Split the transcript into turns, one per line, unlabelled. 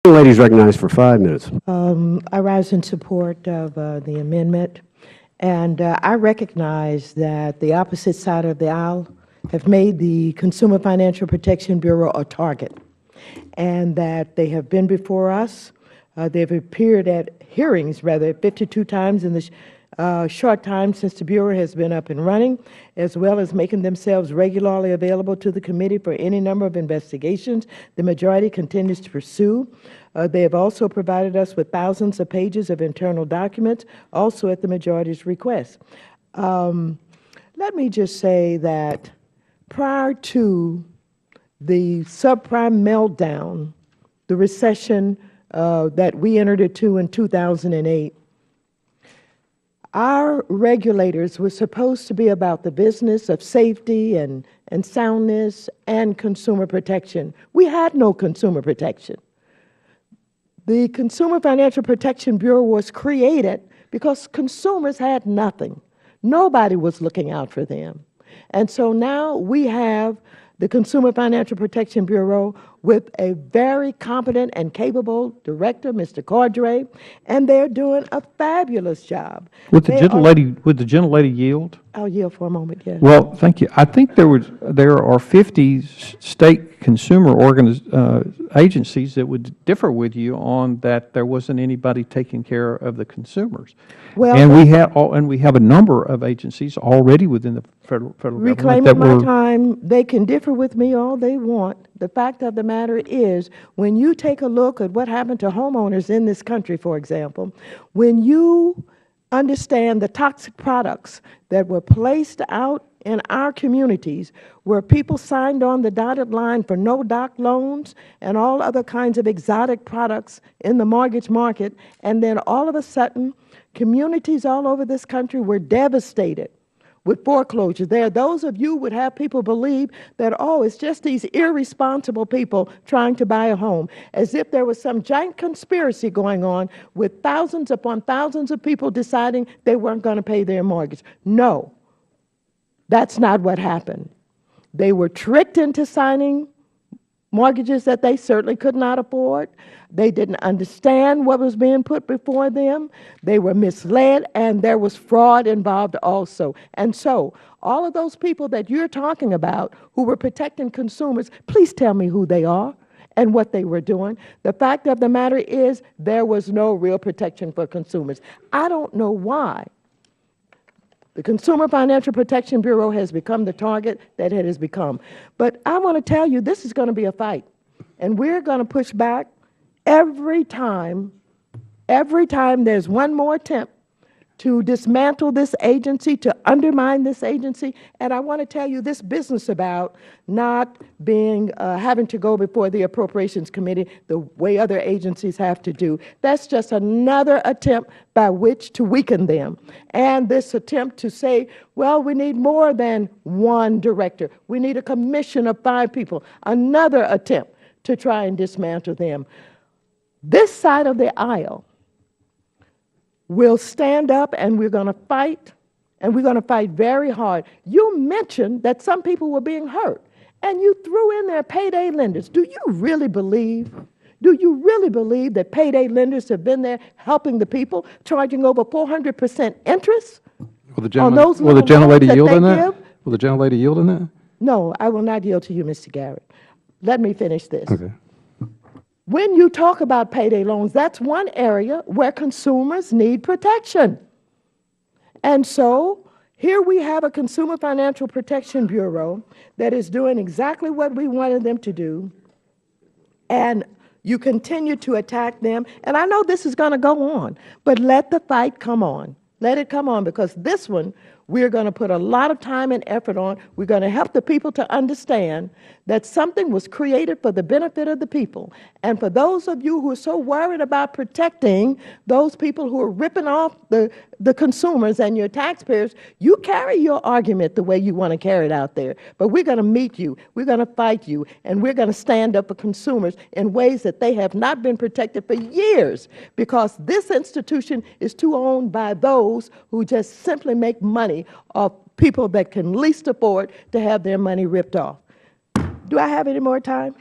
The lady is recognized for 5 minutes.
I rise in support of the amendment, and I recognize that the opposite side of the aisle have made the Consumer Financial Protection Bureau a target, and that they have been before us. They've appeared at hearings, rather, 52 times in the short time since the Bureau has been up and running, as well as making themselves regularly available to the committee for any number of investigations the majority continues to pursue. They have also provided us with thousands of pages of internal documents, also at the majority's request. Let me just say that prior to the subprime meltdown, the recession that we entered into in 2008, our regulators were supposed to be about the business of safety and soundness and consumer protection. We had no consumer protection. The Consumer Financial Protection Bureau was created because consumers had nothing. Nobody was looking out for them. And so now we have the Consumer Financial Protection Bureau with a very competent and capable director, Mr. Cordray, and they're doing a fabulous job.
Would the gentlelady yield?
I'll yield for a moment, yes.
Well, thank you. I think there are 50 state consumer agencies that would differ with you on that there wasn't anybody taking care of the consumers. Well, and we have a number of agencies already within the federal government
reclaiming my time. They can differ with me all they want. The fact of the matter is, when you take a look at what happened to homeowners in this country, for example, when you understand the toxic products that were placed out in our communities, where people signed on the dotted line for no-doc loans and all other kinds of exotic products in the mortgage market, and then all of a sudden, communities all over this country were devastated with foreclosure. There are those of you would have people believe that, oh, it's just these irresponsible people trying to buy a home, as if there was some giant conspiracy going on with thousands upon thousands of people deciding they weren't going to pay their mortgage. No, that's not what happened. They were tricked into signing mortgages that they certainly could not afford. They didn't understand what was being put before them. They were misled, and there was fraud involved also. And so, all of those people that you're talking about who were protecting consumers, please tell me who they are and what they were doing. The fact of the matter is, there was no real protection for consumers. I don't know why the Consumer Financial Protection Bureau has become the target that it has become. But I want to tell you, this is going to be a fight. And we're going to push back every time there's one more attempt to dismantle this agency, to undermine this agency. And I want to tell you, this business about not being, having to go before the Appropriations Committee the way other agencies have to do, that's just another attempt by which to weaken them. And this attempt to say, well, we need more than one director. We need a commission of 5 people. Another attempt to try and dismantle them. This side of the aisle will stand up, and we're going to fight, and we're going to fight very hard. You mentioned that some people were being hurt, and you threw in there payday lenders. Do you really believe that payday lenders have been there helping the people, charging over 400% interest on those
will the gentlelady yield in
that?
Will the gentlelady yield in that?
No, I will not yield to you, Mr. Garrett. Let me finish this.
Okay.
When you talk about payday loans, that's one area where consumers need protection. And so here we have a Consumer Financial Protection Bureau that is doing exactly what we wanted them to do, and you continue to attack them. And I know this is going to go on, but let the fight come on. Let it come on, because this one we're going to put a lot of time and effort on. We're going to help the people to understand that something was created for the benefit of the people. And for those of you who are so worried about protecting those people who are ripping off the consumers and your taxpayers, you carry your argument the way you want to carry it out there. But we're going to meet you. We're going to fight you. And we're going to stand up for consumers in ways that they have not been protected for years, because this institution is too owned by those who just simply make money off people that can least afford to have their money ripped off. Do I have any more time?